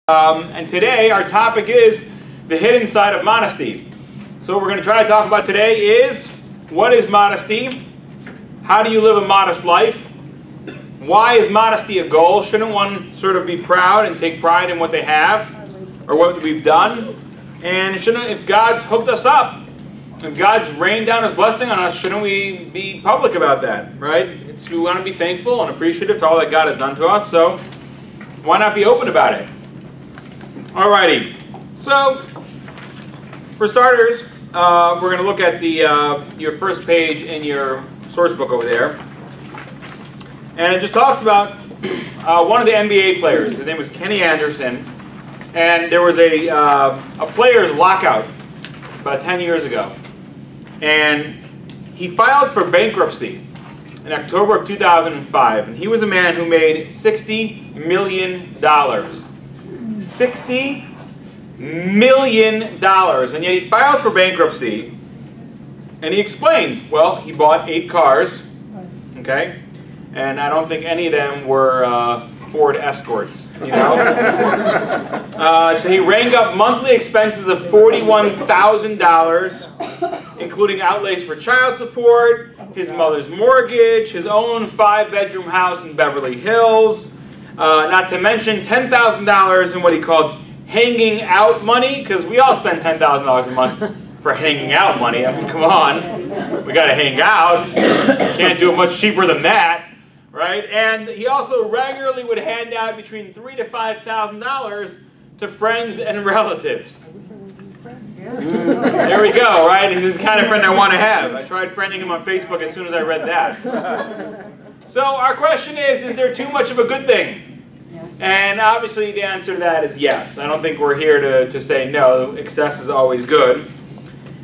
And today our topic is the hidden side of modesty. So what we're going to try to talk about today is, what is modesty? How do you live a modest life? Why is modesty a goal? Shouldn't one sort of be proud and take pride in what they have or what we've done? And shouldn't, if God's hooked us up, if God's rained down His blessing on us, shouldn't we be public about that, right? We want to be thankful and appreciative to all that God has done to us, so why not be open about it? Alrighty, so for starters, we're going to look at the your first page in your source book over there, and it just talks about one of the NBA players. His name was Kenny Anderson, and there was a players' lockout about 10 years ago, and he filed for bankruptcy in October of 2005, and he was a man who made $60 million. $60 million, and yet he filed for bankruptcy, and he explained, well, he bought 8 cars, okay, and I don't think any of them were Ford Escorts, you know. So he rang up monthly expenses of $41,000, including outlays for child support, his mother's mortgage, his own 5-bedroom house in Beverly Hills, not to mention $10,000 in what he called hanging out money, because we all spend $10,000 a month for hanging out money. I mean, come on, we got to hang out. Can't do it much cheaper than that, right? And he also regularly would hand out between $3,000 to $5,000 to friends and relatives. There we go, right? He's the kind of friend I want to have. I tried friending him on Facebook as soon as I read that. So our question is there too much of a good thing? And obviously the answer to that is yes. I don't think we're here to say no, excess is always good.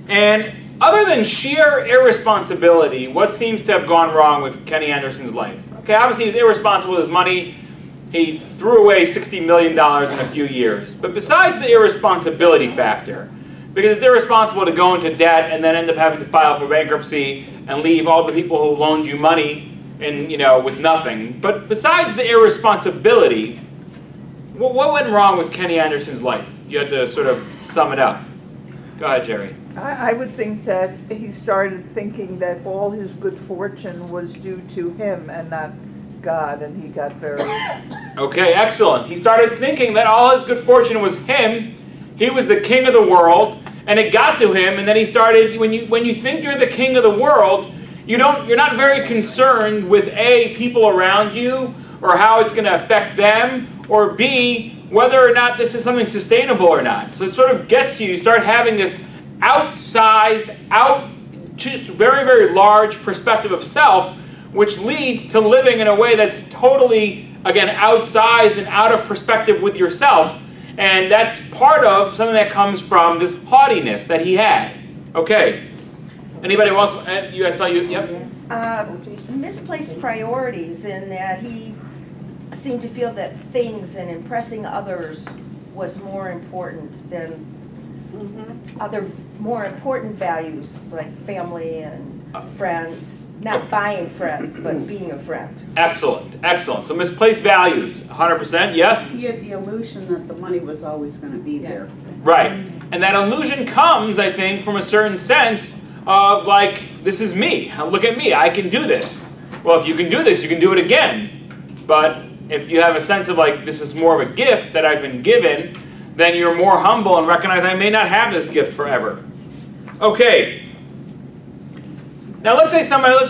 And other than sheer irresponsibility, what seems to have gone wrong with Kenny Anderson's life? Okay, obviously he's irresponsible with his money. He threw away $60 million in a few years. But besides the irresponsibility factor, because it's irresponsible to go into debt and then end up having to file for bankruptcy and leave all the people who loaned you money and, you know, with nothing. But besides the irresponsibility, what went wrong with Kenny Anderson's life? You had to sort of sum it up. Go ahead, Jerry. I would think that he started thinking that all his good fortune was due to him and not God, and he got very... Okay, excellent. He started thinking that all his good fortune was him. He was the king of the world, and it got to him, and then he started, when you think you're the king of the world, you're not very concerned with A, people around you, or how it's going to affect them, or B, whether or not this is something sustainable or not. So it sort of gets you start having this outsized, just very, very large perspective of self, which leads to living in a way that's totally, again, outsized and out of perspective with yourself. And that's part of something that comes from this haughtiness that he had. Okay. Anybody else? You guys saw you? Yep. Misplaced priorities in that he seemed to feel that things and impressing others was more important than other more important values like family and friends. Not buying friends, but being a friend. Excellent, excellent. So misplaced values, 100%, yes? He had the illusion that the money was always going to be there. Right. And that illusion comes, I think, from a certain sense of like, this is me. Look at me, I can do this. Well, if you can do this, you can do it again. But if you have a sense of like, this is more of a gift that I've been given, then you're more humble and recognize I may not have this gift forever. Okay. Now let's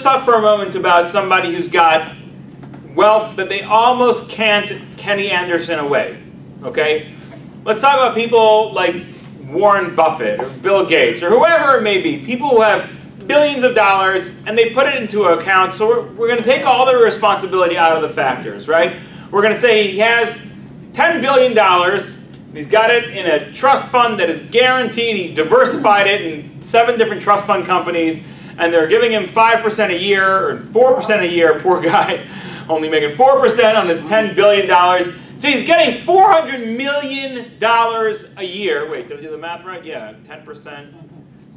talk for a moment about somebody who's got wealth that they almost can't Kenny Anderson away. Okay? Let's talk about people like Warren Buffett or Bill Gates or whoever it may be. People who have billions of dollars and they put it into account. So we're going to take all the responsibility out of the factors, right? We're going to say he has $10 billion. He's got it in a trust fund that is guaranteed. He diversified it in 7 different trust fund companies. And they're giving him 5% a year, or 4% a year, poor guy, only making 4% on his $10 billion. So he's getting $400 million a year. Wait, did I do the math right? Yeah, 10%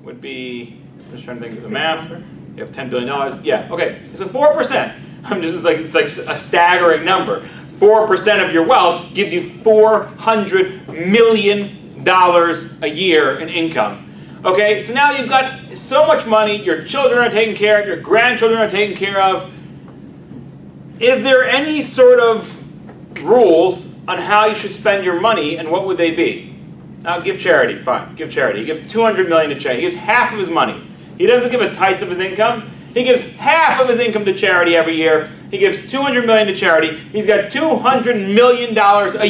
would be, I'm just trying to think of the math. You have $10 billion. Yeah, okay, so 4%. It's like a staggering number. 4% of your wealth gives you $400 million a year in income. Okay, so now you've got so much money, your children are taken care of, your grandchildren are taken care of. Is there any sort of rules on how you should spend your money, and what would they be? Now, give charity, fine, give charity. He gives $200 million to charity. He gives half of his money. He doesn't give a tithe of his income. He gives half of his income to charity every year. He gives $200 million to charity. He's got $200 million a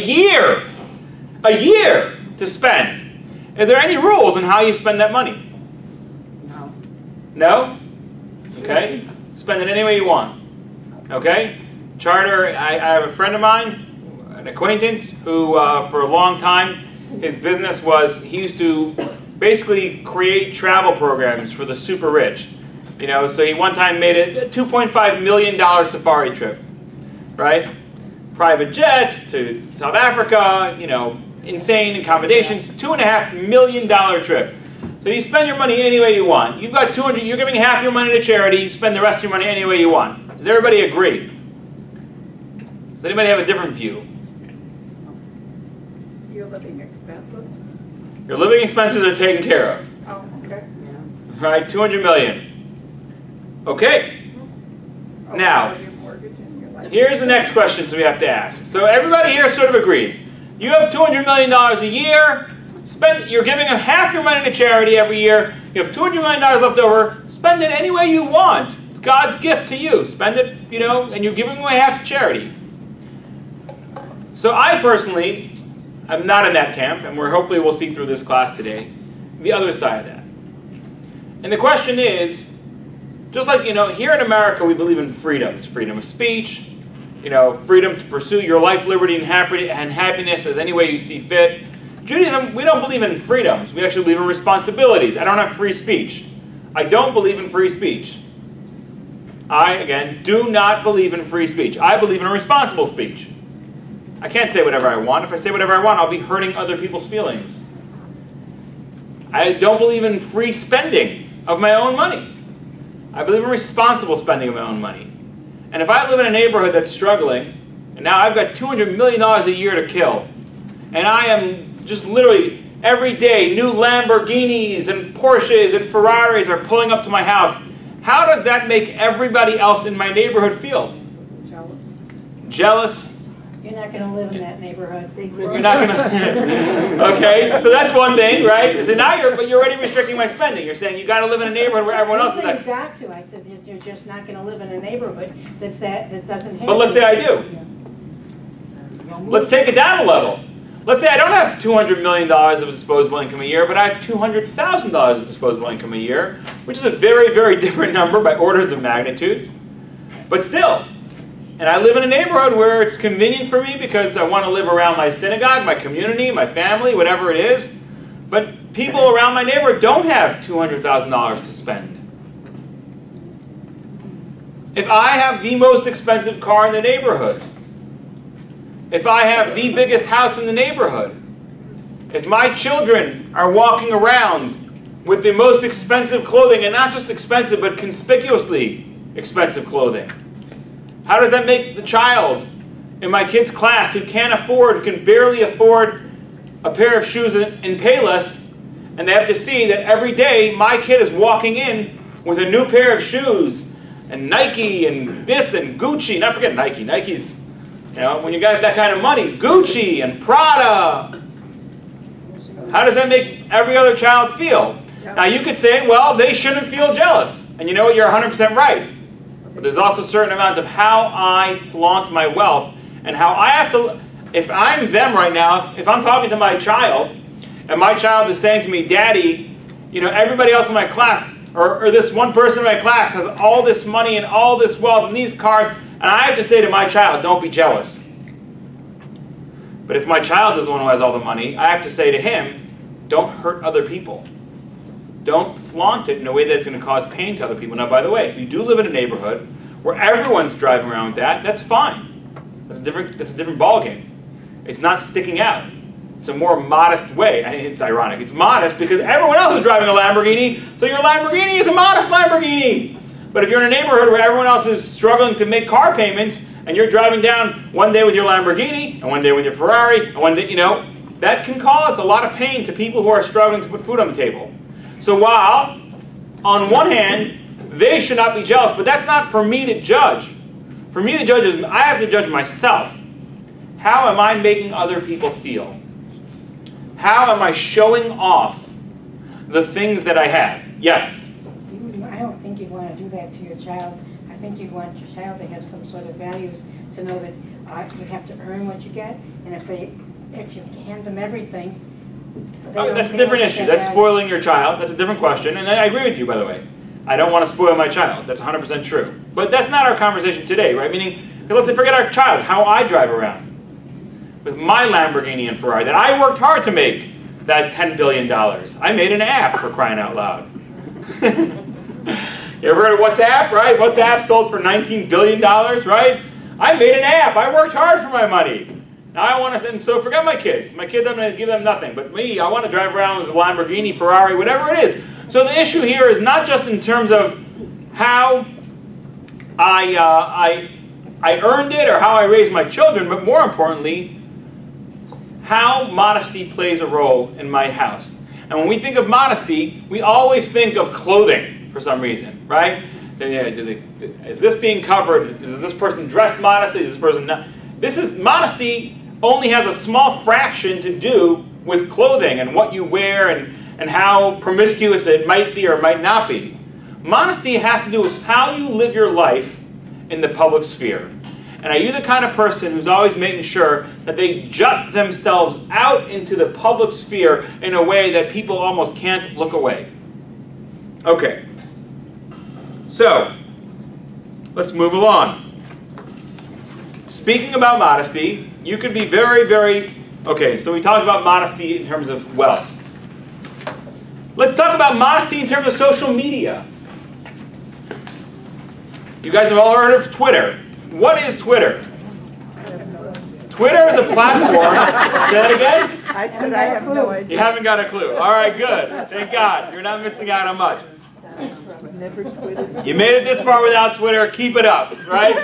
year to spend. Are there any rules on how you spend that money? No. No? Okay. Spend it any way you want. Okay? Charter, I have a friend of mine, an acquaintance, who for a long time, his business was, he used to basically create travel programs for the super rich. You know, so he one time made a $2.5 million safari trip, right? Private jets to South Africa, you know, insane accommodations, $2.5 million trip. So you spend your money any way you want. You've got $200, you're giving half your money to charity, you spend the rest of your money any way you want. Does everybody agree? Does anybody have a different view? Your living expenses? Your living expenses are taken care of. Oh, okay. Right, $200 million. Okay. Oh, Now, your mortgage and your life here's the next questions we have to ask. So everybody here sort of agrees. You have $200 million a year. You're giving half your money to charity every year. You have $200 million left over. Spend it any way you want. It's God's gift to you. Spend it, you know, and you're giving away half to charity. So I personally, I'm not in that camp, and hopefully we'll see through this class today, the other side of that. And the question is, just like, you know, here in America we believe in freedoms. Freedom of speech, you know, freedom to pursue your life, liberty, and happiness as any way you see fit. Judaism, we don't believe in freedoms. We actually believe in responsibilities. I don't have free speech. I don't believe in free speech. I, again, do not believe in free speech. I believe in responsible speech. I can't say whatever I want. If I say whatever I want, I'll be hurting other people's feelings. I don't believe in free spending of my own money. I believe in responsible spending of my own money. And if I live in a neighborhood that's struggling, and now I've got $200 million a year to kill, and I am just literally every day, new Lamborghinis and Porsches and Ferraris are pulling up to my house, how does that make everybody else in my neighborhood feel? jealous. Jealous? You're not going to live in that neighborhood. You're not going to. Okay, so that's one thing, right? So now you're already restricting my spending. You're saying you got to live in a neighborhood where everyone else is. You've got to. I said that you're just not going to live in a neighborhood that doesn't have. But let's say I do. Let's take it down a level. Let's say I don't have $200 million of disposable income a year, but I have $200,000 of disposable income a year, which is a very, very different number by orders of magnitude. But still. And I live in a neighborhood where it's convenient for me because I want to live around my synagogue, my community, my family, whatever it is. But people around my neighborhood don't have $200,000 to spend. If I have the most expensive car in the neighborhood, if I have the biggest house in the neighborhood, if my children are walking around with the most expensive clothing, and not just expensive, but conspicuously expensive clothing, how does that make the child in my kid's class who can barely afford a pair of shoes in Payless, and they have to see that every day my kid is walking in with a new pair of shoes, and Nike, and this, and Gucci, not forget Nike. Nike's, you know, when you got that kind of money, Gucci and Prada. How does that make every other child feel? Now you could say, well, they shouldn't feel jealous. And you know what, you're 100% right. But there's also a certain amount of how I flaunt my wealth and how I have to, if I'm them right now, if I'm talking to my child, and my child is saying to me, Daddy, you know, everybody else in my class, or this one person in my class has all this money and all this wealth and these cars, and I have to say to my child, don't be jealous. But if my child is the one who has all the money, I have to say to him, don't hurt other people. Don't flaunt it in a way that's going to cause pain to other people. Now, by the way, if you do live in a neighborhood where everyone's driving around with that, that's fine. That's a different ballgame. It's not sticking out. It's a more modest way. I mean, it's ironic. It's modest because everyone else is driving a Lamborghini, so your Lamborghini is a modest Lamborghini. But if you're in a neighborhood where everyone else is struggling to make car payments, and you're driving down one day with your Lamborghini, and one day with your Ferrari, and one day, that can cause a lot of pain to people who are struggling to put food on the table. So while, on one hand, they should not be jealous, but that's not for me to judge. For me to judge is, I have to judge myself. How am I making other people feel? How am I showing off the things that I have? Yes? I don't think you'd want to do that to your child. I think you'd want your child to have some sort of values, to know that you have to earn what you get, and if you hand them everything, that's a different issue. That's spoiling your child. That's a different question, and I agree with you, by the way. I don't want to spoil my child. That's 100% true. But that's not our conversation today, right? Meaning, let's say forget our child, how I drive around with my Lamborghini and Ferrari that I worked hard to make that $10 billion. I made an app, for crying out loud. You ever heard of WhatsApp, right? WhatsApp sold for $19 billion, right? I made an app. I worked hard for my money. Now I want to, and so forget my kids. My kids, I'm going to give them nothing. But me, I want to drive around with a Lamborghini, Ferrari, whatever it is. So the issue here is not just in terms of how I earned it or how I raised my children, but more importantly, how modesty plays a role in my house. And when we think of modesty, we always think of clothing for some reason, right? Is this being covered? Does this person dress modestly? Is this person not? Modesty only has a small fraction to do with clothing and what you wear and how promiscuous it might be or might not be. Modesty has to do with how you live your life in the public sphere. And are you the kind of person who's always making sure that they jut themselves out into the public sphere in a way that people almost can't look away? Okay. So, let's move along. Speaking about modesty, you could be very, very... Okay, so we talked about modesty in terms of wealth. Let's talk about modesty in terms of social media. You guys have all heard of Twitter. What is Twitter? Twitter is a platform. Say that again? I said I have no idea. You haven't got a clue. All right, good. Thank God. You're not missing out on much. Never tweeted. You made it this far without Twitter. Keep it up, right?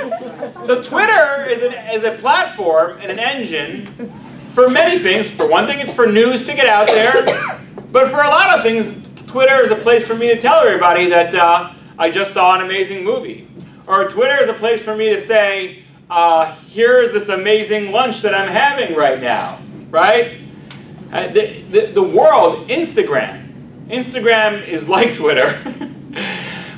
So Twitter is a platform and an engine for many things. For one thing, it's for news to get out there. But for a lot of things, Twitter is a place for me to tell everybody that I just saw an amazing movie. Or Twitter is a place for me to say, here's this amazing lunch that I'm having right now, right? The world, Instagram is like Twitter,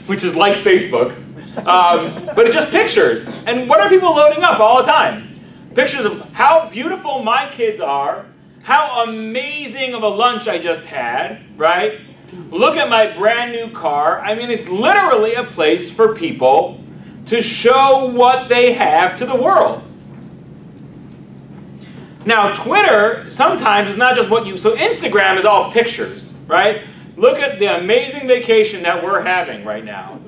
which is like Facebook, but it's just pictures. And what are people loading up all the time? Pictures of how beautiful my kids are, how amazing of a lunch I just had, right? Look at my brand new car. I mean, it's literally a place for people to show what they have to the world. Now, Twitter sometimes is not just what you... So Instagram is all pictures, right? Look at the amazing vacation that we're having right now.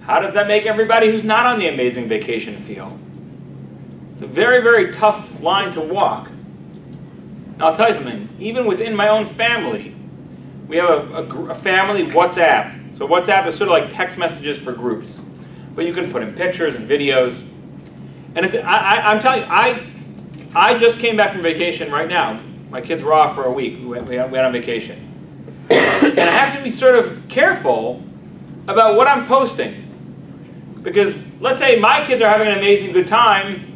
How does that make everybody who's not on the amazing vacation feel? It's a very, very tough line to walk. And I'll tell you something. Even within my own family, we have a family WhatsApp. So WhatsApp is sort of like text messages for groups. But you can put in pictures and videos. And I'm telling you, I just came back from vacation right now. My kids were off for a week. We went on vacation. And I have to be sort of careful about what I'm posting. Because let's say my kids are having an amazing good time,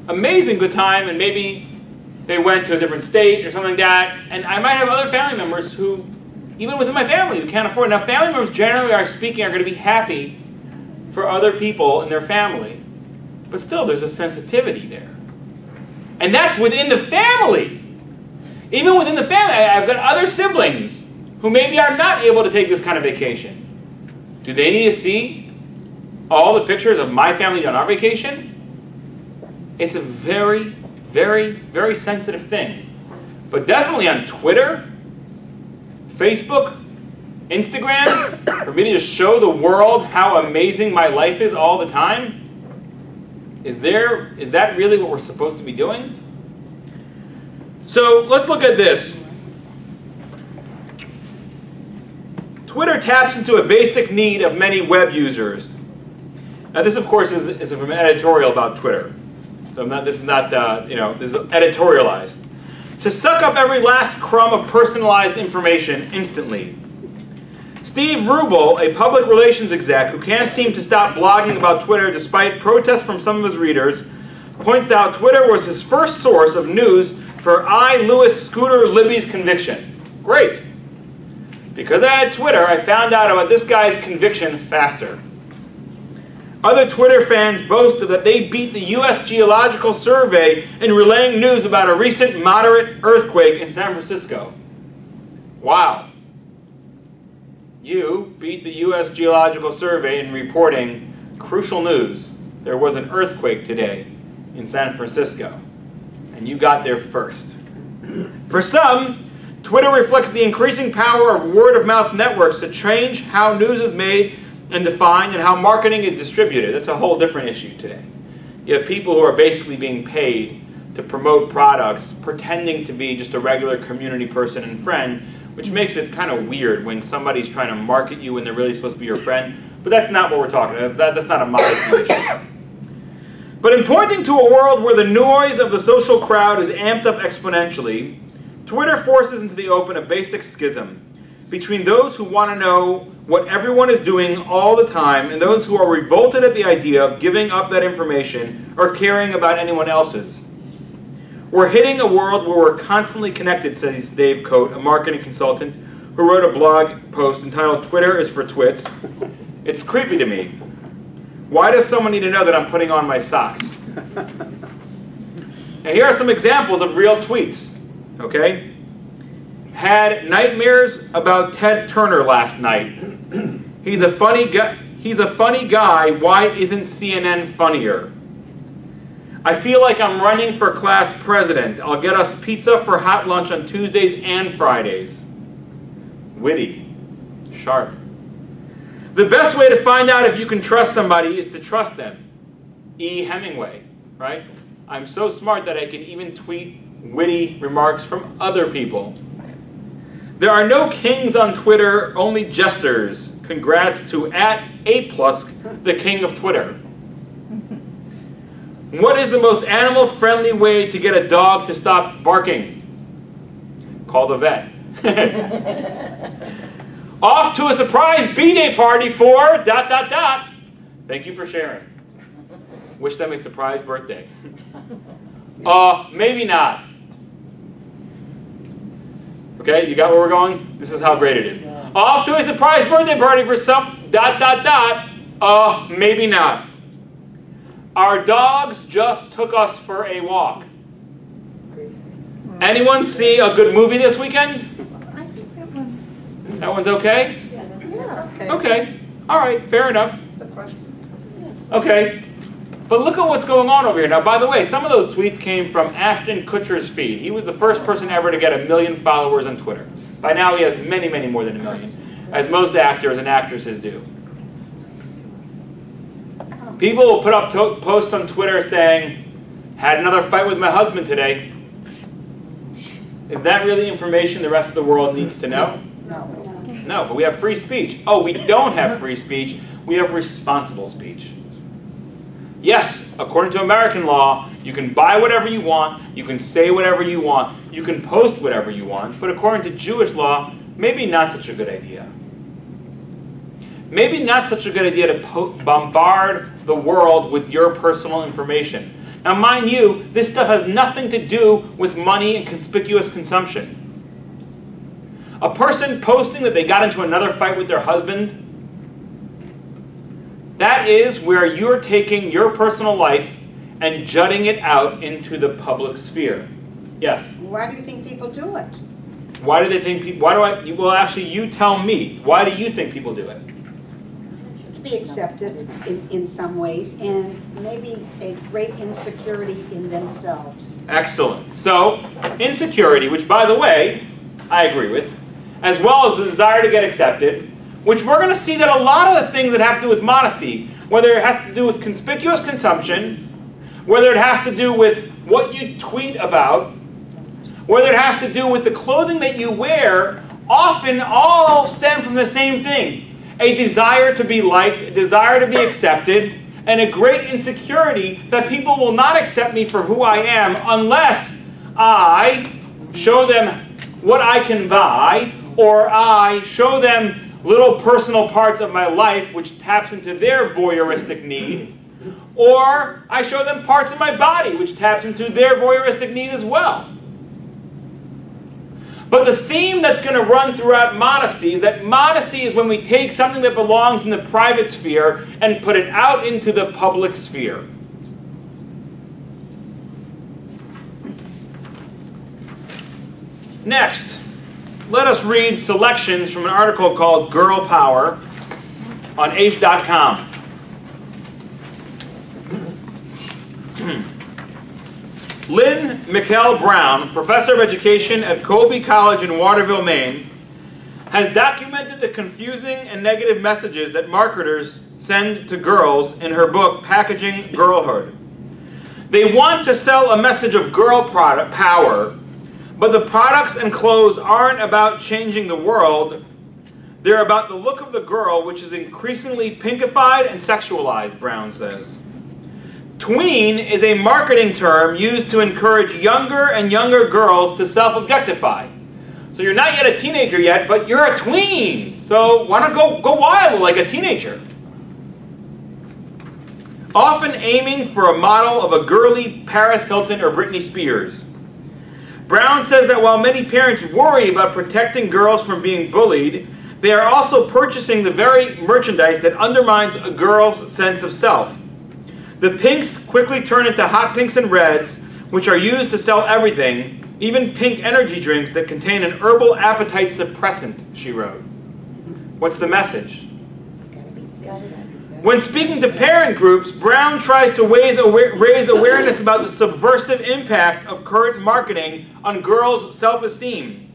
and maybe they went to a different state or something like that, and I might have other family members who, even within my family, who can't afford it. Now, family members generally are going to be happy for other people in their family. But still, there's a sensitivity there. And that's within the family. Even within the family, I've got other siblings who maybe are not able to take this kind of vacation. Do they need to see all the pictures of my family on our vacation? It's a very, very, very sensitive thing. But definitely on Twitter, Facebook, Instagram, for me to just show the world how amazing my life is all the time, is that really what we're supposed to be doing? So let's look at this. Twitter taps into a basic need of many web users, Now this, of course, is from an editorial about Twitter. So this is not, this is editorialized. To suck up every last crumb of personalized information instantly. Steve Rubel, a public relations exec who can't seem to stop blogging about Twitter despite protests from some of his readers, points out Twitter was his first source of news for I. Lewis Scooter Libby's conviction. Great. Because I had Twitter, I found out about this guy's conviction faster. Other Twitter fans boasted that they beat the U.S. Geological Survey in relaying news about a recent moderate earthquake in San Francisco. Wow. You beat the U.S. Geological Survey in reporting crucial news. There was an earthquake today in San Francisco, and you got there first. For some, Twitter reflects the increasing power of word-of-mouth networks to change how news is made and defined and how marketing is distributed. That's a whole different issue today. You have people who are basically being paid to promote products, pretending to be just a regular community person and friend, which makes it kind of weird when somebody's trying to market you when they're really supposed to be your friend. But that's not what we're talking about. That's not a modest issue. But in pointing to a world where the noise of the social crowd is amped up exponentially, Twitter forces into the open a basic schism between those who want to know what everyone is doing all the time and those who are revolted at the idea of giving up that information or caring about anyone else's. We're hitting a world where we're constantly connected, says Dave Coate, a marketing consultant who wrote a blog post entitled Twitter is for Twits. It's creepy to me. Why does someone need to know that I'm putting on my socks? And here are some examples of real tweets, okay? Had nightmares about Ted Turner last night. He's a funny guy. Why isn't CNN funnier? I feel like I'm running for class president. I'll get us pizza for hot lunch on Tuesdays and Fridays. Witty. Sharp. The best way to find out if you can trust somebody is to trust them. E. Hemingway, right? I'm so smart that I can even tweet witty remarks from other people. There are no kings on Twitter, only jesters. Congrats to @8plusk, the king of Twitter. What is the most animal-friendly way to get a dog to stop barking? Call the vet. Off to a surprise B-Day party for ... Thank you for sharing. Wish them a surprise birthday. Maybe not. Okay, you got where we're going? This is how great it is. Off to a surprise birthday party for some ... Maybe not. Our dogs just took us for a walk. Anyone see a good movie this weekend? I think that one. That one's okay? Yeah, okay. Okay. All right, fair enough. It's a question. Yes. Okay. But look at what's going on over here. Now, by the way, some of those tweets came from Ashton Kutcher's feed. He was the first person ever to get 1 million followers on Twitter. By now, he has many, many more than 1 million, as most actors and actresses do. People will put up posts on Twitter saying, had another fight with my husband today. Is that really information the rest of the world needs to know? No. No, but we have free speech. Oh, we don't have free speech. We have responsible speech. Yes, according to American law, you can buy whatever you want, you can say whatever you want, you can post whatever you want, but according to Jewish law, maybe not such a good idea. Maybe not such a good idea to bombard the world with your personal information. Now, mind you, this stuff has nothing to do with money and conspicuous consumption. A person posting that they got into another fight with their husband, that is where you're taking your personal life and jutting it out into the public sphere. Yes? Why do you think people do it? Why do they think people, well actually you tell me, why do you think people do it? To be accepted in some ways, and maybe a great insecurity in themselves. Excellent. So, insecurity, which by the way, I agree with, as well as the desire to get accepted, which we're going to see that a lot of the things that have to do with modesty, whether it has to do with conspicuous consumption, whether it has to do with what you tweet about, whether it has to do with the clothing that you wear, often all stem from the same thing. A desire to be liked, a desire to be accepted, and a great insecurity that people will not accept me for who I am unless I show them what I can buy, or I show them little personal parts of my life which taps into their voyeuristic need, or I show them parts of my body which taps into their voyeuristic need as well. But the theme that's going to run throughout modesty is that modesty is when we take something that belongs in the private sphere and put it out into the public sphere. Next, let us read selections from an article called Girl Power on H.com. Lynn McKell Brown, professor of education at Colby College in Waterville, Maine, has documented the confusing and negative messages that marketers send to girls in her book, Packaging Girlhood. They want to sell a message of girl power, but the products and clothes aren't about changing the world. They're about the look of the girl, which is increasingly pinkified and sexualized, Brown says. Tween is a marketing term used to encourage younger and younger girls to self-objectify. So you're not yet a teenager yet, but you're a tween. So why not go wild like a teenager? Often aiming for a model of a girly Paris Hilton or Britney Spears. Brown says that while many parents worry about protecting girls from being bullied, they are also purchasing the very merchandise that undermines a girl's sense of self. The pinks quickly turn into hot pinks and reds, which are used to sell everything, even pink energy drinks that contain an herbal appetite suppressant, she wrote. What's the message? When speaking to parent groups, Brown tries to raise awareness about the subversive impact of current marketing on girls' self-esteem.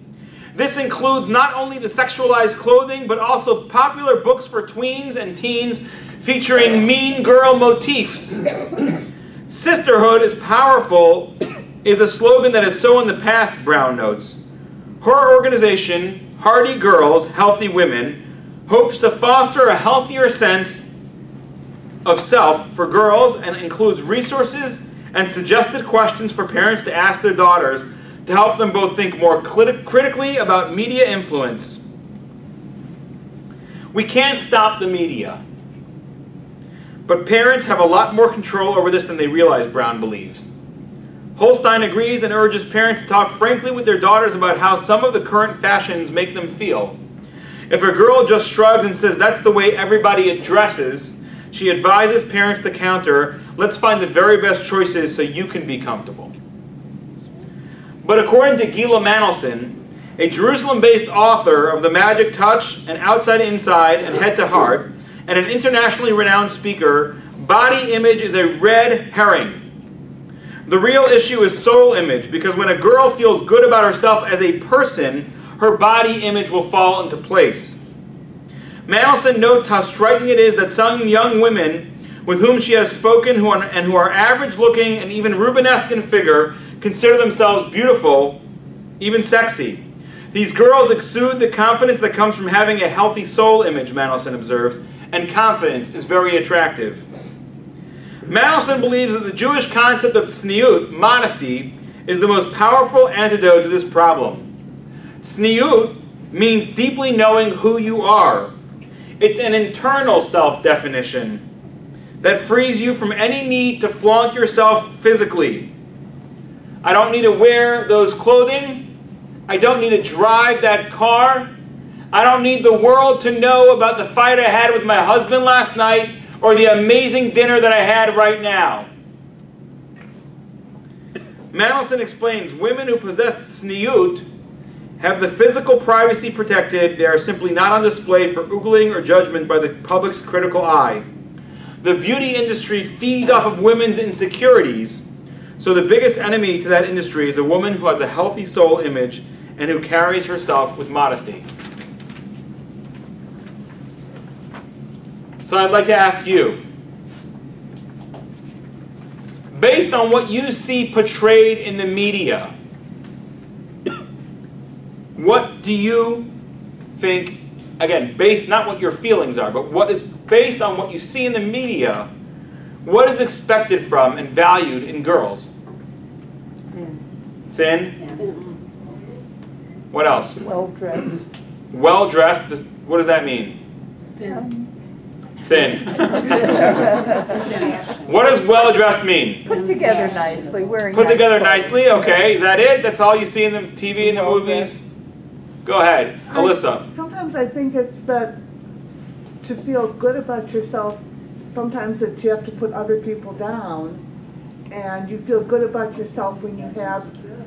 This includes not only the sexualized clothing, but also popular books for tweens and teens featuring mean girl motifs. Sisterhood is powerful is a slogan that is so in the past, Brown notes. Her organization, Hardy Girls, Healthy Women, hopes to foster a healthier sense of self for girls and includes resources and suggested questions for parents to ask their daughters to help them both think more critically about media influence. We can't stop the media, but parents have a lot more control over this than they realize, Brown believes. Holstein agrees and urges parents to talk frankly with their daughters about how some of the current fashions make them feel. If a girl just shrugs and says that's the way everybody dresses, she advises parents to counter, let's find the very best choices so you can be comfortable. But according to Gila Manelson, a Jerusalem-based author of The Magic Touch and Outside Inside and Head to Heart, and an internationally renowned speaker, body image is a red herring. The real issue is soul image, because when a girl feels good about herself as a person, her body image will fall into place. Manelson notes how striking it is that some young women with whom she has spoken who are average-looking and even Rubenesque in figure consider themselves beautiful, even sexy. These girls exude the confidence that comes from having a healthy soul image, Manelson observes, and confidence is very attractive. Manelson believes that the Jewish concept of tzniut, modesty, is the most powerful antidote to this problem. Tzniut means deeply knowing who you are. It's an internal self-definition that frees you from any need to flaunt yourself physically. I don't need to wear those clothing. I don't need to drive that car. I don't need the world to know about the fight I had with my husband last night or the amazing dinner that I had right now. Manelson explains women who possess tzniut have the physical privacy protected. They are simply not on display for oogling or judgment by the public's critical eye. The beauty industry feeds off of women's insecurities, so the biggest enemy to that industry is a woman who has a healthy soul image and who carries herself with modesty. So I'd like to ask you, based on what you see portrayed in the media, what do you think, again, based not what your feelings are, but what is based on what you see in the media, what is expected from and valued in girls? Thin. What else? Well-dressed. Well-dressed. What does that mean? Thin. What does well-dressed mean? Put together nicely, wearing Put nice together clothes. nicely, okay. Is that it? That's all you see in the TV and the movies? Go ahead. Alyssa. Sometimes I think it's that to feel good about yourself, sometimes it's you have to put other people down. And you feel good about yourself when you have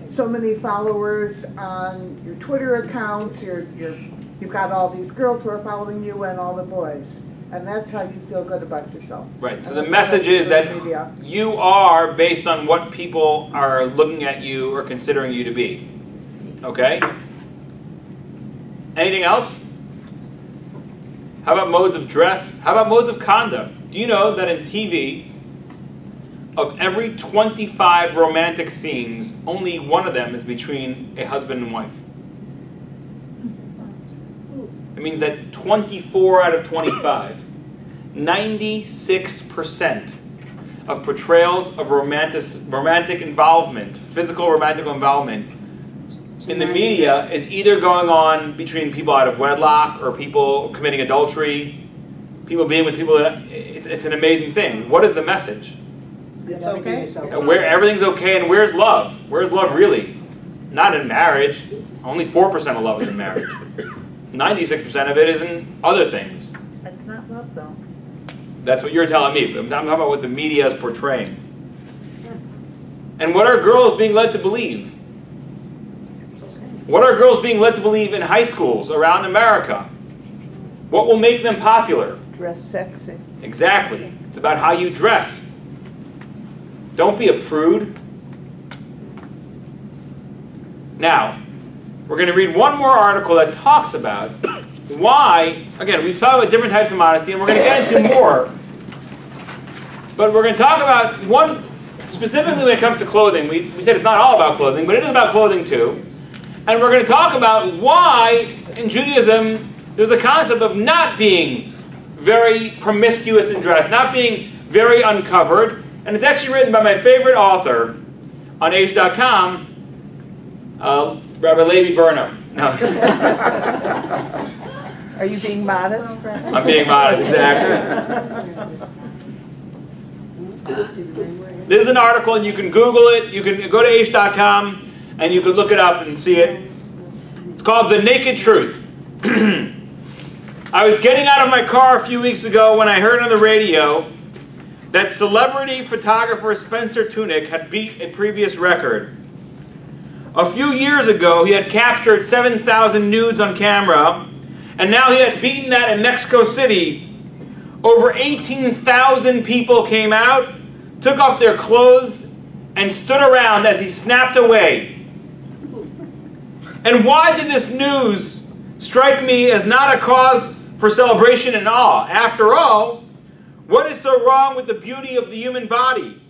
so many followers on your Twitter accounts, you've got all these girls who are following you and all the boys. And that's how you feel good about yourself. Right, so the message is that you are based on what people are looking at you or considering you to be. Okay? Anything else? How about modes of dress? How about modes of conduct? Do you know that in TV, of every 25 romantic scenes, only one of them is between a husband and wife? It means that 24 out of 25, 96% of portrayals of romantic involvement, physical romantic involvement, in the media is either going on between people out of wedlock or people committing adultery, people being with people that, it's an amazing thing. What is the message? It's okay. Where everything's okay, and where's love? Where's love really? Not in marriage. Only 4% of love is in marriage. 96% of it is in other things. That's not love, though. That's what you're telling me. I'm talking about what the media is portraying. And what are girls being led to believe? What are girls being led to believe in high schools around America? What will make them popular? Dress sexy. Exactly. It's about how you dress. Don't be a prude. Now, we're going to read one more article that talks about why, again, we've talked about different types of modesty, and we're going to get into more. But we're going to talk about one, specifically when it comes to clothing. We said it's not all about clothing, but it is about clothing too. And we're going to talk about why, in Judaism, there's a concept of not being very promiscuous in dress, not being very uncovered. And it's actually written by my favorite author on Aish.com, Rabbi Levi Burnham. No. Are you being modest, Brenda? I'm being modest, exactly. This is an article, and you can Google it. You can go to Aish.com, and you can look it up and see it. It's called The Naked Truth. I was getting out of my car a few weeks ago when I heard on the radio that celebrity photographer Spencer Tunick had beat a previous record. A few years ago, he had captured 7,000 nudes on camera, and now he had beaten that in Mexico City. Over 18,000 people came out, took off their clothes, and stood around as he snapped away. And why did this news strike me as not a cause for celebration and awe? After all, what is so wrong with the beauty of the human body?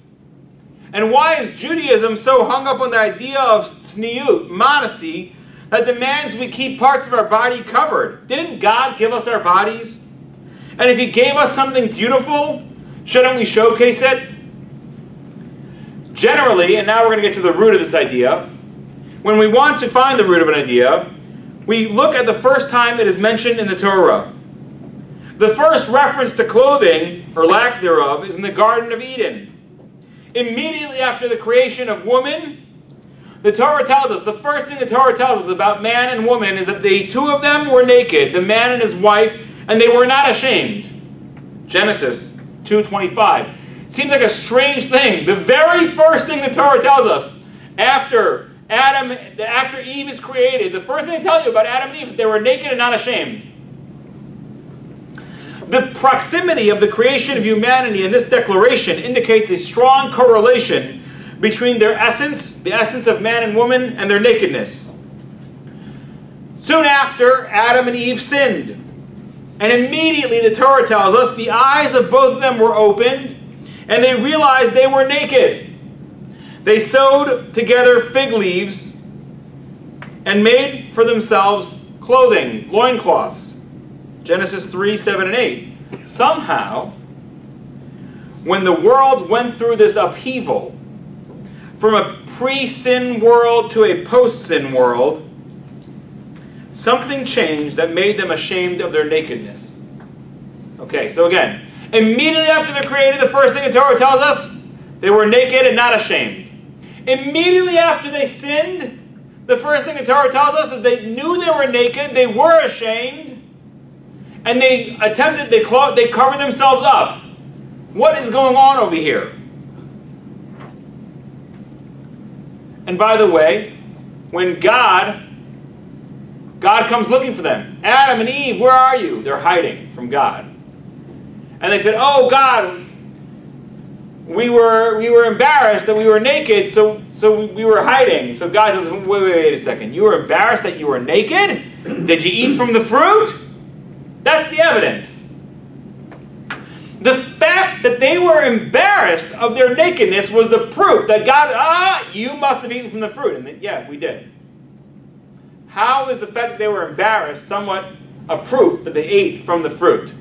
And why is Judaism so hung up on the idea of tzniut, modesty, that demands we keep parts of our body covered? Didn't God give us our bodies? And if He gave us something beautiful, shouldn't we showcase it? Generally, and now we're going to get to the root of this idea, when we want to find the root of an idea, we look at the first time it is mentioned in the Torah. The first reference to clothing, or lack thereof, is in the Garden of Eden. Immediately after the creation of woman, the Torah tells us, the first thing the Torah tells us about man and woman is that the two of them were naked, the man and his wife, and they were not ashamed. Genesis 2:25. Seems like a strange thing. The very first thing the Torah tells us after Eve is created, the first thing they tell you about Adam and Eve is they were naked and not ashamed. The proximity of the creation of humanity in this declaration indicates a strong correlation between their essence, the essence of man and woman, and their nakedness. Soon after, Adam and Eve sinned. And immediately, the Torah tells us, the eyes of both of them were opened, and they realized they were naked. They sewed together fig leaves and made for themselves clothing, loincloths. Genesis 3, 7, and 8. Somehow, when the world went through this upheaval, from a pre-sin world to a post-sin world, something changed that made them ashamed of their nakedness. Okay, so again, immediately after they're created, the first thing the Torah tells us, they were naked and not ashamed. Immediately after they sinned, the first thing the Torah tells us is they knew they were naked, they were ashamed, and they covered themselves up. What is going on over here? And by the way, when God comes looking for them, Adam and Eve, where are you? They're hiding from God. And they said, oh God, we were embarrassed that we were naked, so we were hiding. So God says, wait a second. You were embarrassed that you were naked? Did you eat from the fruit? That's the evidence. The fact that they were embarrassed of their nakedness was the proof that God, you must have eaten from the fruit. And yeah, we did. How is the fact that they were embarrassed somewhat a proof that they ate from the fruit?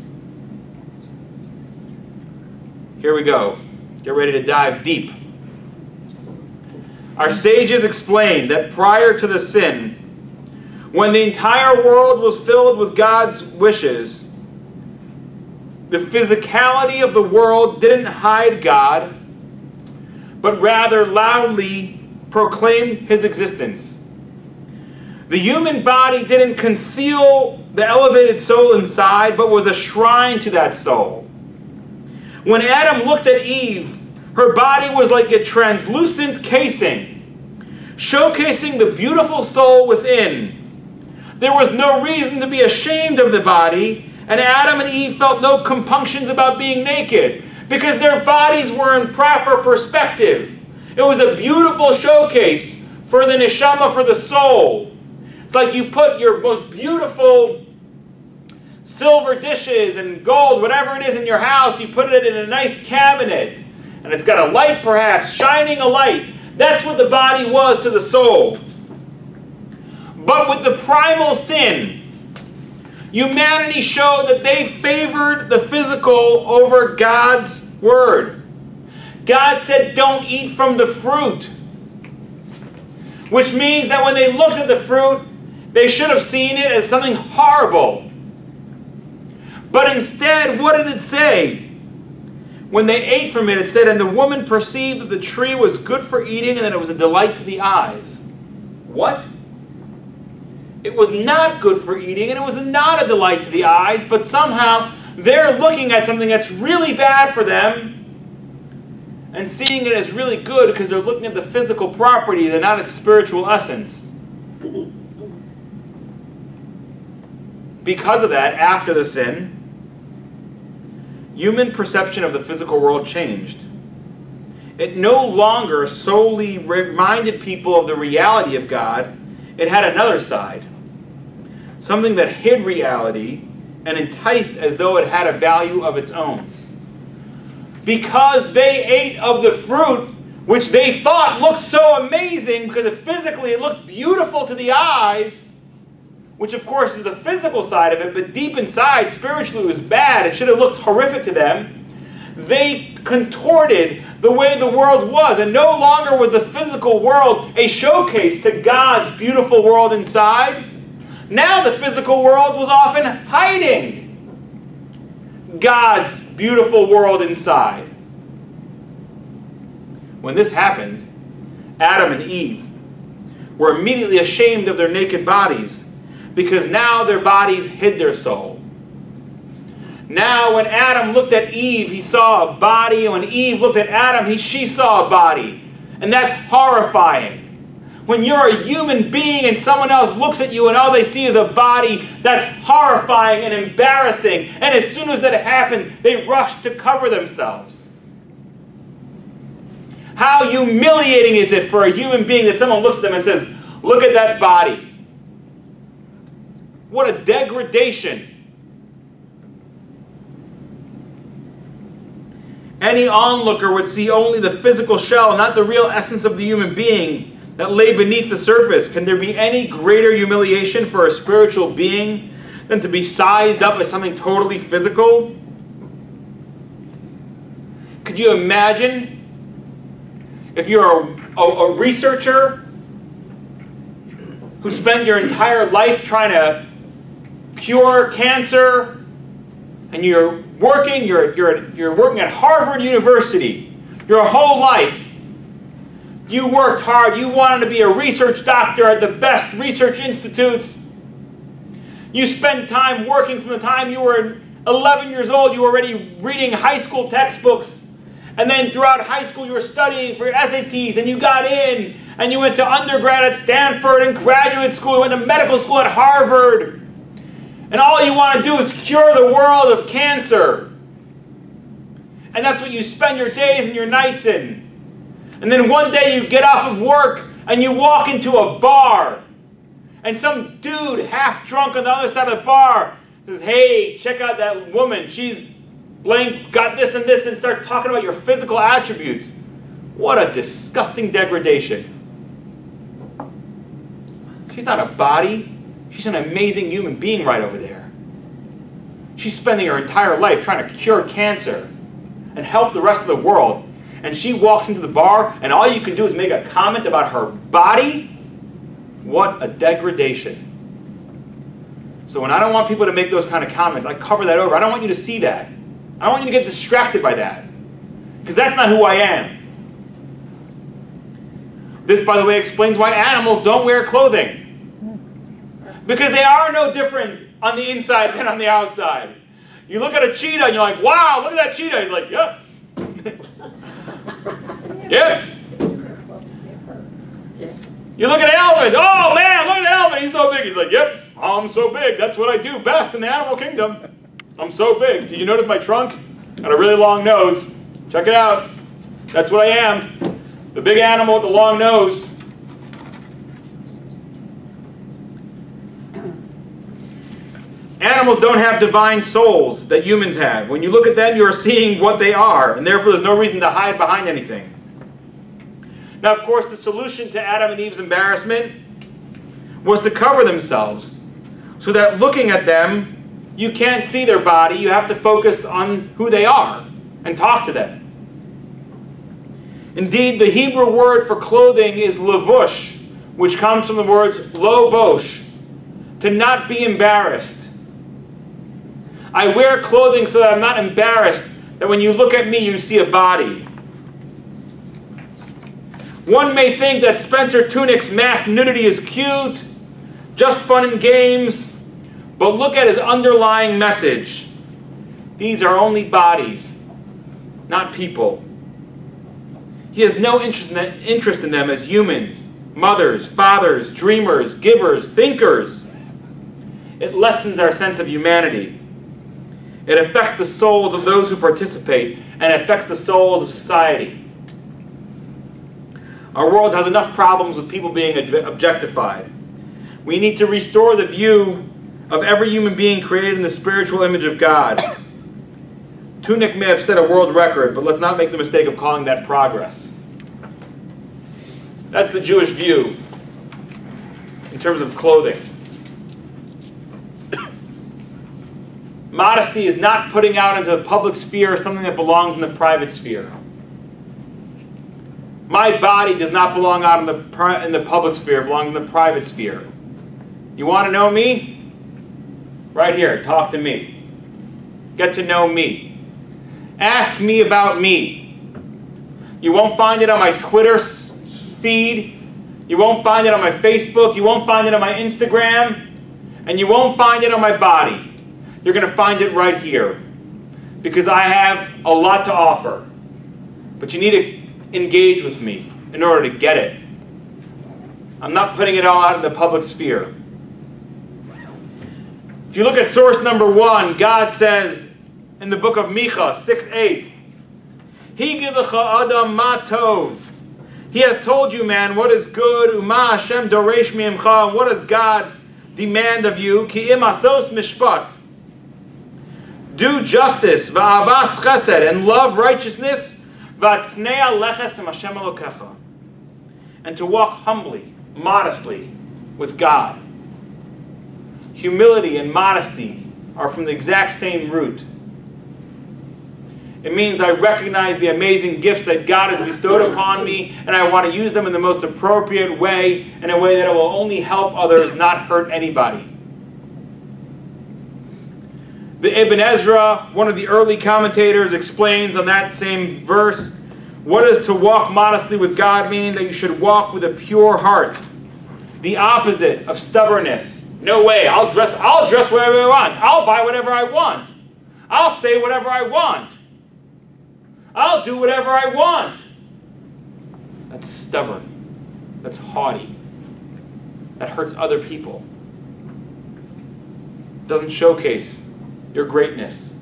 Here we go. Get ready to dive deep. Our sages explained that prior to the sin, when the entire world was filled with God's wishes, the physicality of the world didn't hide God, but rather loudly proclaimed his existence. The human body didn't conceal the elevated soul inside, but was a shrine to that soul. When Adam looked at Eve, her body was like a translucent casing, showcasing the beautiful soul within. There was no reason to be ashamed of the body, and Adam and Eve felt no compunctions about being naked, because their bodies were in proper perspective. It was a beautiful showcase for the neshama, for the soul. It's like you put your most beautiful silver dishes and gold, whatever it is in your house, you put it in a nice cabinet, and it's got a light perhaps, shining a light. That's what the body was to the soul. But with the primal sin, humanity showed that they favored the physical over God's word. God said, don't eat from the fruit. Which means that when they looked at the fruit, they should have seen it as something horrible. But instead, what did it say? When they ate from it, it said, and the woman perceived that the tree was good for eating and that it was a delight to the eyes. What? It was not good for eating and it was not a delight to the eyes, but somehow they're looking at something that's really bad for them and seeing it as really good because they're looking at the physical property and not its spiritual essence. Because of that, after the sin, human perception of the physical world changed. It no longer solely reminded people of the reality of God. It had another side. Something that hid reality and enticed as though it had a value of its own. Because they ate of the fruit, which they thought looked so amazing because physically it looked beautiful to the eyes, which of course is the physical side of it, but deep inside, spiritually, it was bad. It should have looked horrific to them. They contorted the way the world was, and no longer was the physical world a showcase to God's beautiful world inside. Now the physical world was often hiding God's beautiful world inside. When this happened, Adam and Eve were immediately ashamed of their naked bodies, because now their bodies hid their soul. Now when Adam looked at Eve, he saw a body, and when Eve looked at Adam, she saw a body. And that's horrifying. When you're a human being and someone else looks at you and all they see is a body, that's horrifying and embarrassing. And as soon as that happened, they rushed to cover themselves. How humiliating is it for a human being that someone looks at them and says, look at that body. What a degradation. Any onlooker would see only the physical shell, not the real essence of the human being that lay beneath the surface. Can there be any greater humiliation for a spiritual being than to be sized up as something totally physical? Could you imagine if you're a researcher who spent your entire life trying to cure cancer, and you're working at Harvard University your whole life. You worked hard. You wanted to be a research doctor at the best research institutes. You spent time working from the time you were 11 years old. You were already reading high school textbooks. And then throughout high school, you were studying for your SATs, and you got in, and you went to undergrad at Stanford and graduate school. You went to medical school at Harvard. And all you want to do is cure the world of cancer. And that's what you spend your days and your nights in. And then one day you get off of work and you walk into a bar. And some dude, half drunk on the other side of the bar, says, "Hey, check out that woman. She's blank, got this and this," and starts talking about your physical attributes. What a disgusting degradation. She's not a body. She's an amazing human being right over there. She's spending her entire life trying to cure cancer and help the rest of the world. And she walks into the bar, and all you can do is make a comment about her body? What a degradation. So when I don't want people to make those kind of comments, I cover that over. I don't want you to see that. I don't want you to get distracted by that. Because that's not who I am. This, by the way, explains why animals don't wear clothing. Because they are no different on the inside than on the outside. You look at a cheetah and you're like, "Wow, look at that cheetah." He's like, "Yep." Yep. You look at an elephant. "Oh man, look at the elephant. He's so big." He's like, "Yep, I'm so big. That's what I do best in the animal kingdom. I'm so big. Did you notice my trunk? Got a really long nose. Check it out. That's what I am. The big animal with the long nose." Animals don't have divine souls that humans have. When you look at them, you are seeing what they are, and therefore there's no reason to hide behind anything. Now, of course, the solution to Adam and Eve's embarrassment was to cover themselves, so that looking at them, you can't see their body. You have to focus on who they are and talk to them. Indeed, the Hebrew word for clothing is levush, which comes from the words lo bosh, to not be embarrassed. I wear clothing so that I'm not embarrassed, that when you look at me, you see a body. One may think that Spencer Tunick's mass nudity is cute, just fun and games, but look at his underlying message. These are only bodies, not people. He has no interest in them as humans, mothers, fathers, dreamers, givers, thinkers. It lessens our sense of humanity. It affects the souls of those who participate, and it affects the souls of society. Our world has enough problems with people being objectified. We need to restore the view of every human being created in the spiritual image of God. Tunick may have set a world record, but let's not make the mistake of calling that progress. That's the Jewish view in terms of clothing. Modesty is not putting out into the public sphere something that belongs in the private sphere. My body does not belong out in the public sphere. It belongs in the private sphere. You want to know me? Right here, talk to me. Get to know me. Ask me about me. You won't find it on my Twitter feed. You won't find it on my Facebook. You won't find it on my Instagram. And you won't find it on my body. You're going to find it right here. Because I have a lot to offer. But you need to engage with me in order to get it. I'm not putting it all out in the public sphere. If you look at source number 1, God says in the book of Micha 6:8, Higilecha Adam ma tov. He has told you, man, what is good. Uma Hashem doresh mi'imcha. And what does God demand of you? Ki im asos mishpat. Do justice, va'avas chesed, and love righteousness, va'tznea leches im Hashem Elokecha. And to walk humbly, modestly with God. Humility and modesty are from the exact same root. It means I recognize the amazing gifts that God has bestowed upon me, and I want to use them in the most appropriate way, in a way that it will only help others, not hurt anybody. The Ibn Ezra, one of the early commentators, explains on that same verse, what does to walk modestly with God mean? That you should walk with a pure heart. The opposite of stubbornness. No way, I'll dress whatever I want. I'll buy whatever I want. I'll say whatever I want. I'll do whatever I want. That's stubborn. That's haughty. That hurts other people. Doesn't showcase your greatness.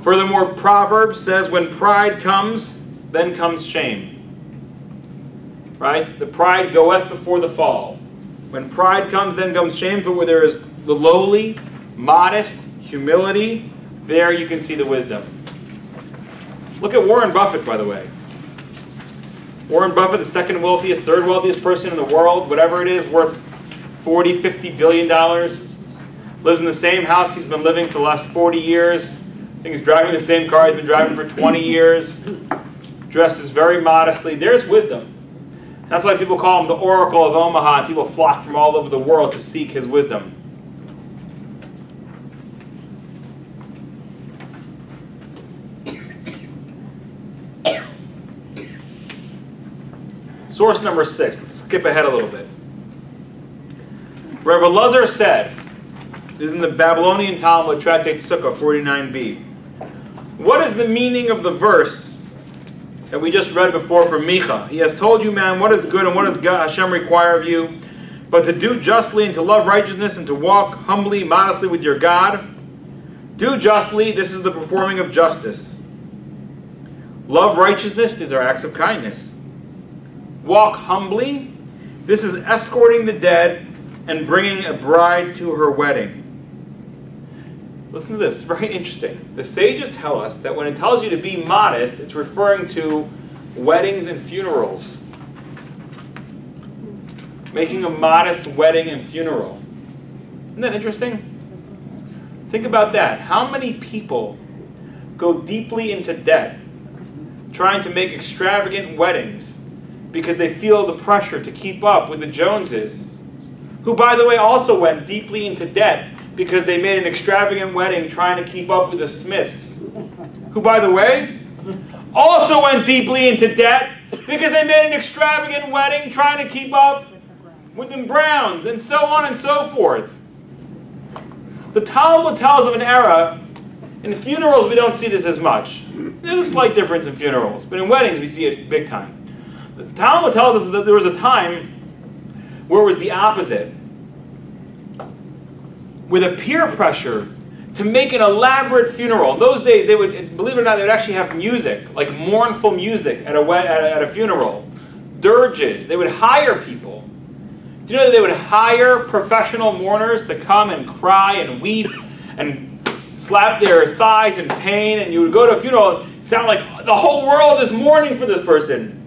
Furthermore, Proverbs says, when pride comes, then comes shame. Right? The pride goeth before the fall. When pride comes, then comes shame. But where there is the lowly, modest, humility, there you can see the wisdom. Look at Warren Buffett, by the way. Warren Buffett, the second wealthiest, third wealthiest person in the world, whatever it is, worth $40, $50 billion. Lives in the same house he's been living for the last 40 years. I think he's driving the same car he's been driving for 20 years. Dresses very modestly. There's wisdom. That's why people call him the Oracle of Omaha, and people flock from all over the world to seek his wisdom. Source number 6. Let's skip ahead a little bit. Rav Elazar said, this is in the Babylonian Talmud, Tractate Sukkah 49b. What is the meaning of the verse that we just read before from Micha? He has told you, man, what is good and what does Hashem require of you, but to do justly and to love righteousness and to walk humbly, modestly with your God. Do justly, this is the performing of justice. Love righteousness, these are acts of kindness. Walk humbly, this is escorting the dead and bringing a bride to her wedding. Listen to this, it's very interesting. The sages tell us that when it tells you to be modest, it's referring to weddings and funerals. Making a modest wedding and funeral. Isn't that interesting? Think about that. How many people go deeply into debt trying to make extravagant weddings because they feel the pressure to keep up with the Joneses, who, by the way, also went deeply into debt because they made an extravagant wedding trying to keep up with the Smiths, who, by the way, also went deeply into debt because they made an extravagant wedding trying to keep up with the Browns, and so on and so forth. The Talmud tells of an era, in funerals we don't see this as much. There's a slight difference in funerals, but in weddings we see it big time. The Talmud tells us that there was a time where it was the opposite, with a peer pressure to make an elaborate funeral. In those days, they would, believe it or not, they would actually have music, like mournful music at a funeral. Dirges. They would hire people. Do you know that they would hire professional mourners to come and cry and weep and slap their thighs in pain, and you would go to a funeral and it sounded like the whole world is mourning for this person.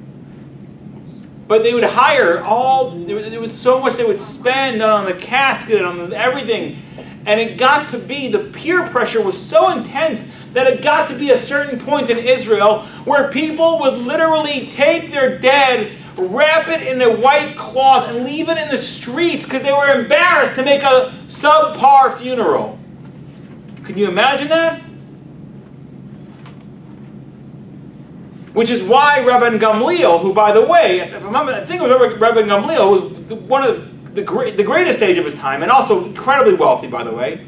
But they would hire there was so much they would spend on the casket and on everything. And it got to be, the peer pressure was so intense that it got to be a certain point in Israel where people would literally take their dead, wrap it in a white cloth, and leave it in the streets because they were embarrassed to make a subpar funeral. Can you imagine that? Which is why Rabbi Gamliel, who, by the way, if I remember, I think it was Rabbi Gamliel, who was one of the greatest sage of his time, and also incredibly wealthy, by the way.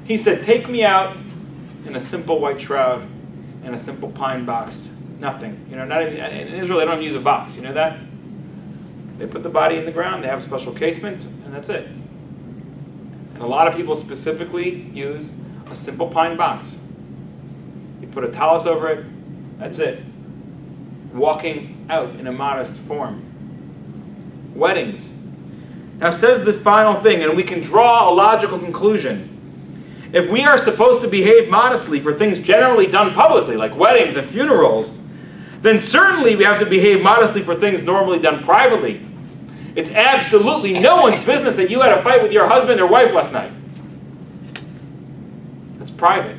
He said, take me out in a simple white shroud and a simple pine box. Nothing. You know, not even, in Israel, they don't use a box. You know that? They put the body in the ground, they have a special casement, and that's it. And a lot of people specifically use a simple pine box. You put a talus over it, that's it. Walking out in a modest form. Weddings. Now says the final thing, and we can draw a logical conclusion. If we are supposed to behave modestly for things generally done publicly, like weddings and funerals, then certainly we have to behave modestly for things normally done privately. It's absolutely no one's business that you had a fight with your husband or wife last night. That's private.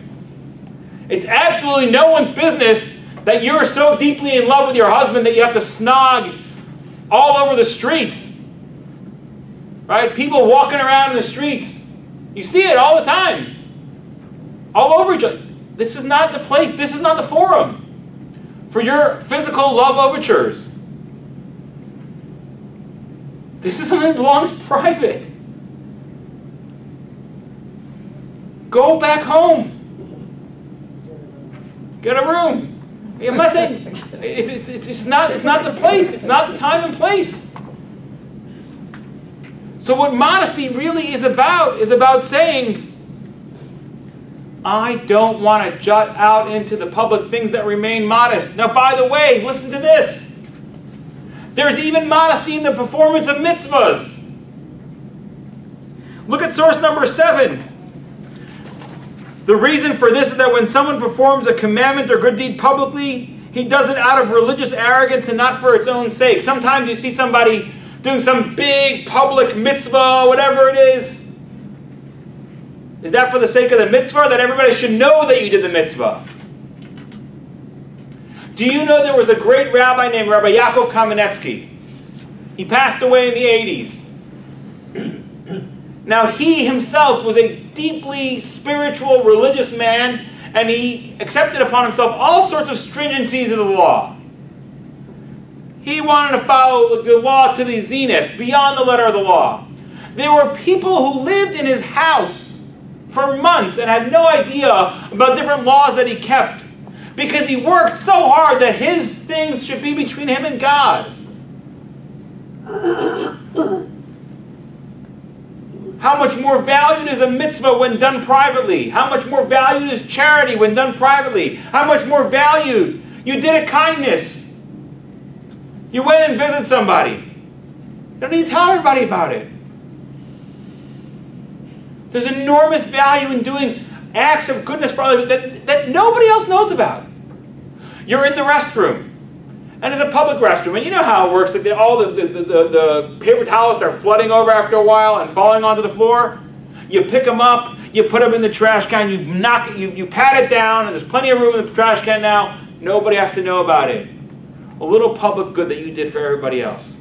It's absolutely no one's business that you're so deeply in love with your husband that you have to snog all over the streets. Right? People walking around in the streets. You see it all the time. All over each other. This is not the place, this is not the forum for your physical love overtures. This is something that belongs private. Go back home. Get a room. I'm not saying it's not the place. It's not the time and place. So what modesty really is about saying, I don't want to jut out into the public things that remain modest. Now, by the way, listen to this. There's even modesty in the performance of mitzvahs. Look at source number 7. The reason for this is that when someone performs a commandment or good deed publicly, he does it out of religious arrogance and not for its own sake. Sometimes you see somebody doing some big public mitzvah, whatever it is. Is that for the sake of the mitzvah, that everybody should know that you did the mitzvah? Do you know there was a great rabbi named Rabbi Yaakov Kamenetsky? He passed away in the 80s. Now he himself was a deeply spiritual, religious man, and he accepted upon himself all sorts of stringencies of the law. He wanted to follow the law to the zenith, beyond the letter of the law. There were people who lived in his house for months and had no idea about different laws that he kept, because he worked so hard that his things should be between him and God. How much more valued is a mitzvah when done privately? How much more valued is charity when done privately? How much more valued? You did a kindness. You went and visited somebody. You don't need to tell everybody about it. There's enormous value in doing acts of goodness for others that nobody else knows about. You're in the restroom. And it's a public restroom, and you know how it works. That all the paper towels start flooding over after a while and falling onto the floor. You pick them up, you put them in the trash can, you knock it, you pat it down, and there's plenty of room in the trash can now. Nobody has to know about it. A little public good that you did for everybody else.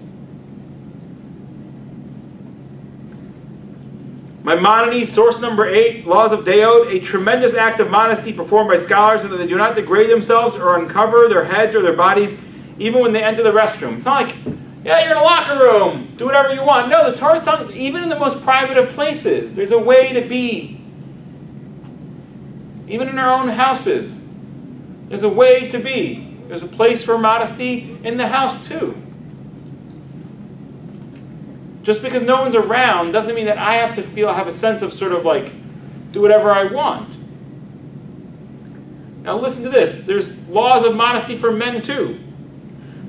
Maimonides, source number 8, Laws of Deod, a tremendous act of modesty performed by scholars so that they do not degrade themselves or uncover their heads or their bodies even when they enter the restroom. It's not like, yeah, you're in a locker room, do whatever you want. No, the Torah's telling, even in the most private of places, there's a way to be. Even in our own houses, there's a way to be. There's a place for modesty in the house too. Just because no one's around doesn't mean that I have to feel, have a sense of sort of like, do whatever I want. Now listen to this. There's laws of modesty for men too.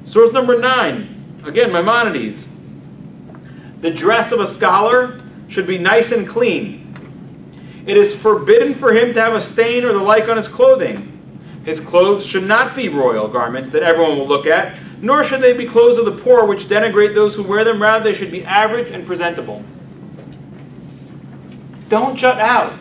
Source number 9, again, Maimonides. The dress of a scholar should be nice and clean. It is forbidden for him to have a stain or the like on his clothing. His clothes should not be royal garments that everyone will look at, nor should they be clothes of the poor which denigrate those who wear them. Rather, they should be average and presentable. Don't jut out.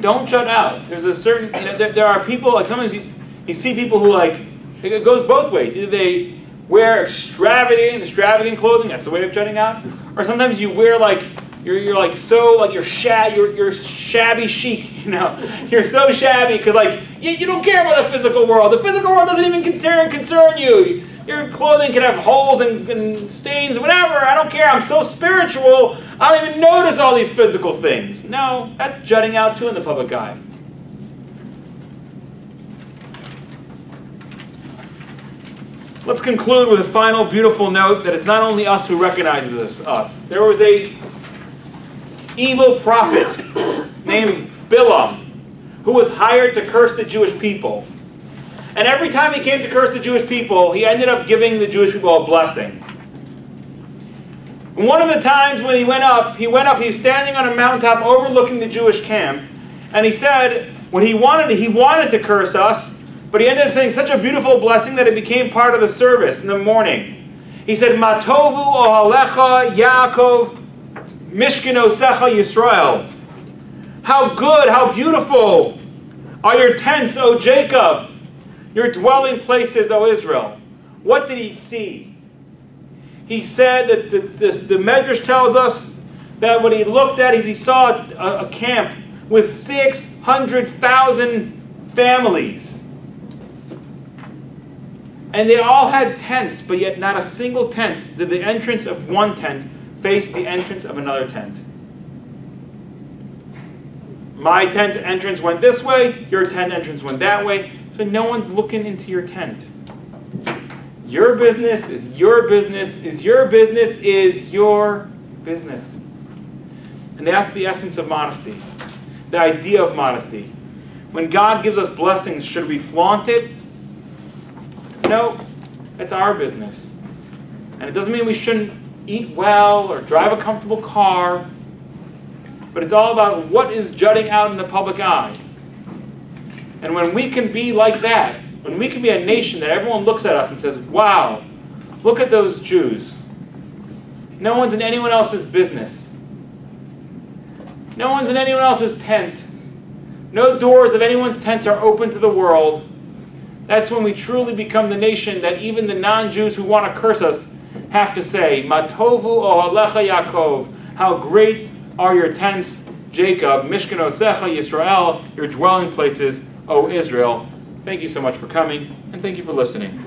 Don't jut out. There's a certain, there are people, like sometimes you see people who like, it goes both ways. Either they wear extravagant clothing, that's the way of jutting out, or sometimes you wear like, you're like so, like you're shabby chic, you know. You're so shabby because like, you don't care about the physical world. The physical world doesn't even concern you. Your clothing can have holes and stains, whatever. I don't care. I'm so spiritual, I don't even notice all these physical things. No, that's jutting out too in the public eye. Let's conclude with a final beautiful note that it's not only us who recognizes us. There was a evil prophet named Bilam who was hired to curse the Jewish people. And every time he came to curse the Jewish people, he ended up giving the Jewish people a blessing. And one of the times when he went up, he was standing on a mountaintop overlooking the Jewish camp, and he said, when he wanted to curse us, but he ended up saying such a beautiful blessing that it became part of the service in the morning. He said, Matovu ohalecha Yaakov Mishkenosecha Yisrael. How good, how beautiful are your tents, O Jacob, your dwelling places, O Israel. What did he see? He said that the Medrash tells us that what he looked at is he saw a camp with 600,000 families. And they all had tents, but yet not a single tent did the entrance of one tent face the entrance of another tent. My tent entrance went this way, your tent entrance went that way, so no one's looking into your tent. Your business is your business, is your business, is your business. And that's the essence of modesty, the idea of modesty. When God gives us blessings, should we flaunt it? No, it's our business. And it doesn't mean we shouldn't eat well or drive a comfortable car, but it's all about what is jutting out in the public eye. And when we can be like that, when we can be a nation that everyone looks at us and says, wow, look at those Jews. No one's in anyone else's business. No one's in anyone else's tent. No doors of anyone's tents are open to the world. That's when we truly become the nation that even the non-Jews who want to curse us have to say, Matovu ohalecha Yaakov, how great are your tents, Jacob, Mishkanosecha Yisrael, your dwelling places, O Israel. Thank you so much for coming, and thank you for listening.